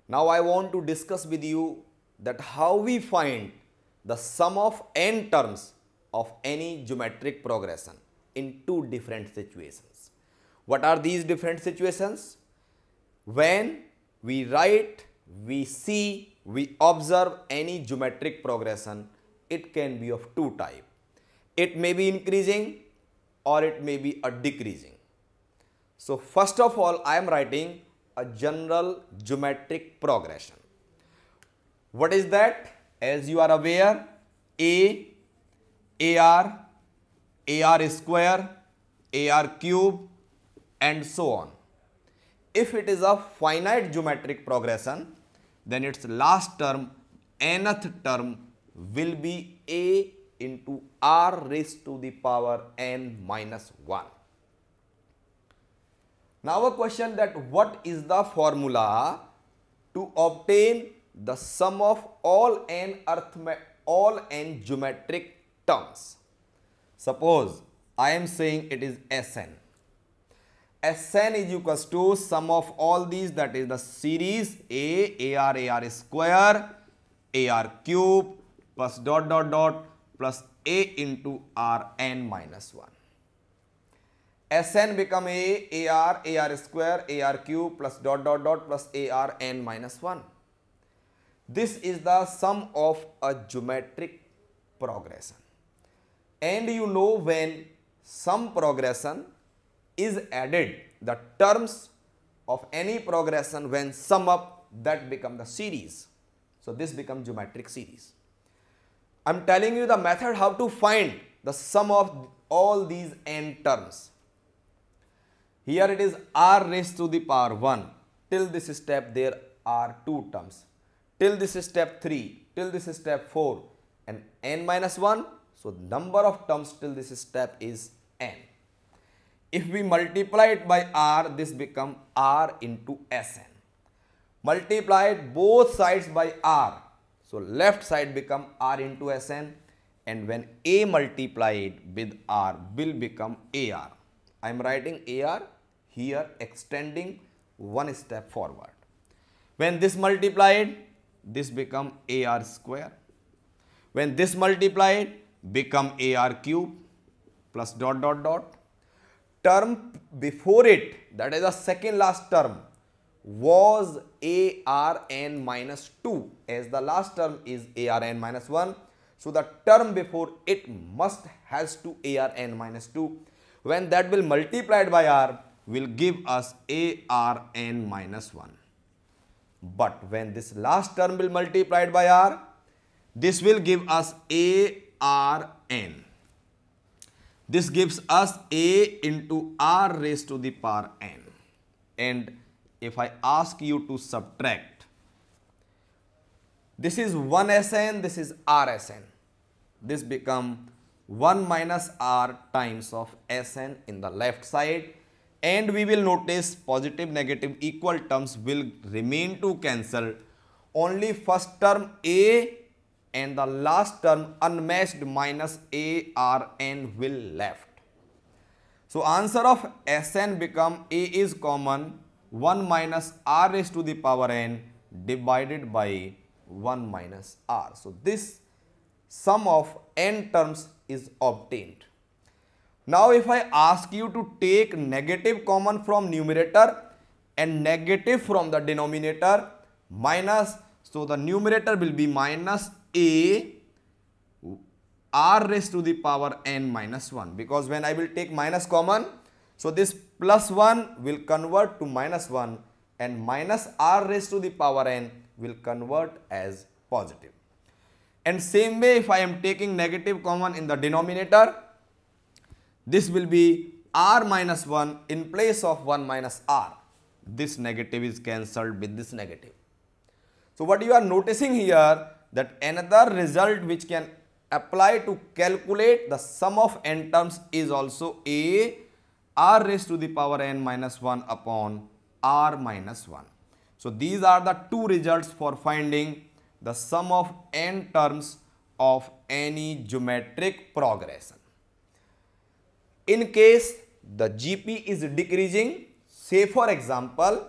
Now I want to discuss with you that how we find the sum of n terms of any geometric progression in two different situations. What are these different situations? When we write, we see, we observe any geometric progression, it can be of two types. It may be increasing or it may be a decreasing. So first of all, I am writing a general geometric progression. What is that? As you are aware, AR, AR square, AR cube and so on. If it is a finite geometric progression, then its last term, nth term will be A into R raised to the power n minus 1. Now a question that what is the formula to obtain the sum of all n geometric terms? Suppose I am saying it is Sn. Sn is equals to sum of all these, that is the series AR square, AR cube plus dot dot dot plus A into Rn minus 1. Sn become AR square, AR cube plus dot dot dot plus Arn minus 1. This is the sum of a geometric progression. And you know, when some progression is added, the terms of any progression when sum up, that become the series. So this becomes geometric series. I am telling you the method how to find the sum of all these n terms. Here it is R raised to the power 1. Till this step there are 2 terms. Till this step 3, till this step 4 and n minus 1. So number of terms till this step is n. If we multiply it by R, this become R into Sn. Multiply both sides by R. So left side become R into Sn, and when A multiplied with R will become AR. I am writing AR here, extending one step forward. When this multiplied, this become AR square. When this multiplied, become AR cube plus dot dot dot. Term before it, that is the second last term, was Arn minus 2, as the last term is Arn minus 1. So the term before it must has to Arn minus 2. When that will multiplied by R, will give us Arn minus 1. But when this last term will multiplied by R, this will give us Arn. This gives us A into R raised to the power n. And if I ask you to subtract, this is 1 Sn, this is R Sn. This become 1 minus R times of Sn in the left side. And we will notice positive negative equal terms will remain to cancel. Only first term A and the last term unmatched minus Arn will left. So answer of Sn become A is common 1 minus R raised to the power n divided by 1 minus R. So this sum of n terms is obtained. Now if I ask you to take negative common from numerator and negative from the denominator, minus, so the numerator will be minus A R raised to the power n minus 1, because when I will take minus common, so this plus 1 will convert to minus 1 and minus R raised to the power n will convert as positive. And same way, if I am taking negative common in the denominator, this will be R minus 1 in place of 1 minus R. This negative is cancelled with this negative. So what you are noticing here, that another result which can apply to calculate the sum of n terms is also A R raised to the power n minus 1 upon R minus 1. So these are the two results for finding the sum of n terms of any geometric progression. In case the GP is decreasing, say for example,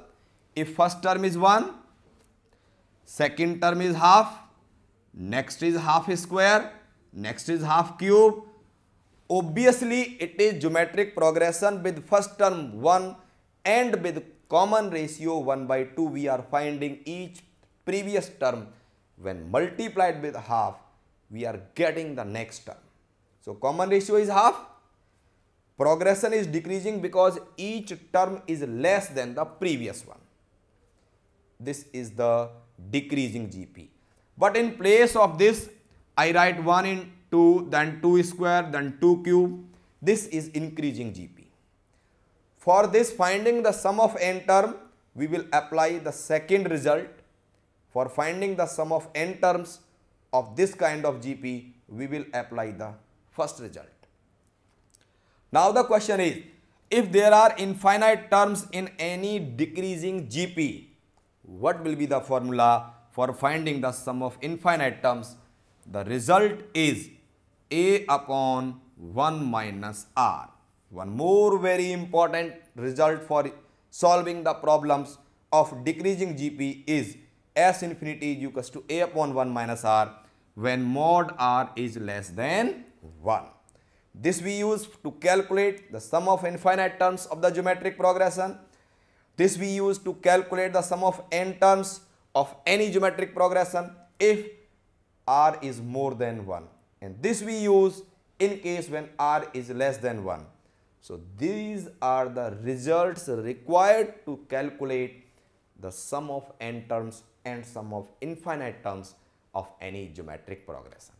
if first term is 1 second term is half, next is half square, next is half cube. Obviously, it is geometric progression with first term 1 and with common ratio 1 by 2. We are finding each previous term when multiplied with half, we are getting the next term. So, common ratio is half. Progression is decreasing because each term is less than the previous one. This is the decreasing GP. But in place of this, I write 1 in 2, then 2 square, then 2 cube. This is increasing GP. For this, finding the sum of n term, we will apply the second result. For finding the sum of n terms of this kind of GP, we will apply the first result. Now the question is, if there are infinite terms in any decreasing GP, what will be the formula for finding the sum of infinite terms? The result is A upon 1 minus R. One more very important result for solving the problems of decreasing GP is S infinity is equals to A upon 1 minus R when mod R is less than 1. This we use to calculate the sum of infinite terms of the geometric progression. This we use to calculate the sum of n terms of any geometric progression if R is more than 1. And this we use in case when R is less than 1. So, these are the results required to calculate the sum of n terms and sum of infinite terms of any geometric progression.